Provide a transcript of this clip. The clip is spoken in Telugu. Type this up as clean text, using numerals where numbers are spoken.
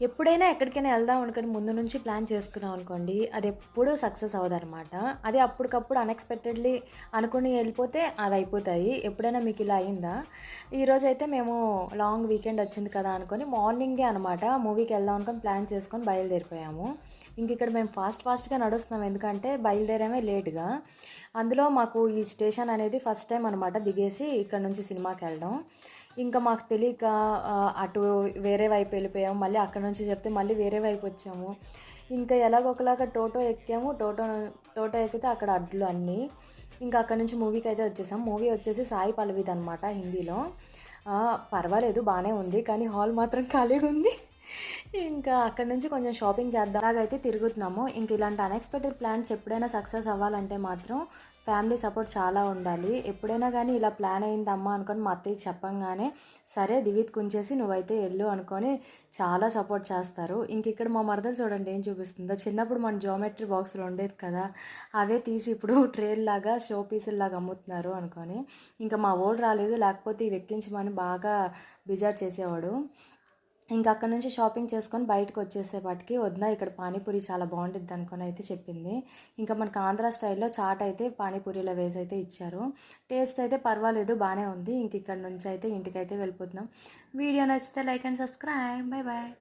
ఎప్పుడైనా ఎక్కడికైనా వెళ్దాం అనుకోని ముందు నుంచి ప్లాన్ చేసుకున్నాం అనుకోండి, అదెప్పుడూ సక్సెస్ అవ్వదనమాట. అది అప్పటికప్పుడు అన్‌ఎక్స్‌పెక్టెడ్‌లీ అనుకుని ఎళ్ళిపోతే అవయిపోతాయి. ఎప్పుడైనా మీకిలా అయిందా? ఈరోజైతే మేము లాంగ్ వీకెండ్ వచ్చింది కదా అనుకోని మార్నింగే అనమాట మూవీకెళ్దాం అనుకోని ప్లాన్ చేసుకొని బయలుదేరిపోయాము. ఇంకిక్కడ మేము ఫాస్ట్‌గా నడుస్తున్నాం. ఎందుకంటే బయలుదేరామే లేట్‌గా. అందులో మాకు ఈ స్టేషన్ అనేది ఫస్ట్ టైమ్ అనమాట దిగేసి ఇక్కడ నుంచి సినిమాకెళ్ళడం. ఇంకా మాకు తెలీక అటు వేరే వైపు వెళ్ళిపోయాము. మళ్ళీ అక్కడి నుంచి చెప్తే మళ్ళీ వేరే వైపు వచ్చాము. ఇంకా ఎలాగోకలాగా టోటో ఎక్కాము. టోటో ఎక్కితే అక్కడ అడ్లు అన్నీ. ఇంకా అక్కడి నుంచి మూవీకైతే వచ్చేసాం. మూవీ వచ్చేసి సాయి పల్లవిదనమాట హిందీలో. పర్వాలేదు బానే ఉంది. కానీ హాల్ మాత్రం ఖాళీగుంది. ఇంకా అక్కడి నుంచి కొంచెం షాపింగ్ చేద్దాం అలాగైతే తిరుగుతున్నాము. ఇంక ఇలాంటి అన్‌ఎక్స్‌పెక్టెడ్ ప్లాన్స్ ఎప్పుడైనా సక్సెస్ అవ్వాలంటే మాత్రం ఫ్యామిలీ సపోర్ట్ చాలా ఉండాలి. ఎప్పుడైనా గానీ ఇలా ప్లాన్ అయిందమ్మా అనుకోని మా అత్తయ్యకి చెప్పంగానే, సరే దివిత్‌కి ఉంచేసి నువ్వైతే ఎళ్ళు అనుకోని చాలా సపోర్ట్ చేస్తారు. ఇంకిక్కడ మా మరదలు చూడండి ఏం చూపిస్తుందో. చిన్నప్పుడు మన జియోమెట్రీ బాక్సులు ఉండేది కదా! అవే తీసి ఇప్పుడు ట్రేల్లాగా షో పీసుల్లాగా అమ్ముతున్నారు అనుకోని. ఇంకా మా వోడు రాలేదు లేకపోతే ఇవి ఎక్కించమని బాగా బిజారు చేసేవాడు. ఇంక అక్కడి నుంచి షాపింగ్ చేసుకొని బయటకొచ్చేసేపాటికి వదిన ఇక్కడ పానీపూరి చాలా బావుండిద్ది అనుకోనైతే చెప్పింది. ఇంకా మనకు ఆంధ్ర స్టైల్‌లో చాట్ అయితే పానీపూరిలో వేసైతే ఇచ్చారు. టేస్ట్ అయితే పర్వాలేదు బానే ఉంది. ఇంక ఇక్కడి నుంచయితే ఇంటికైతే వెళ్ళిపోతున్నాం. వీడియో నచ్చితే like and subscribe. Bye bye.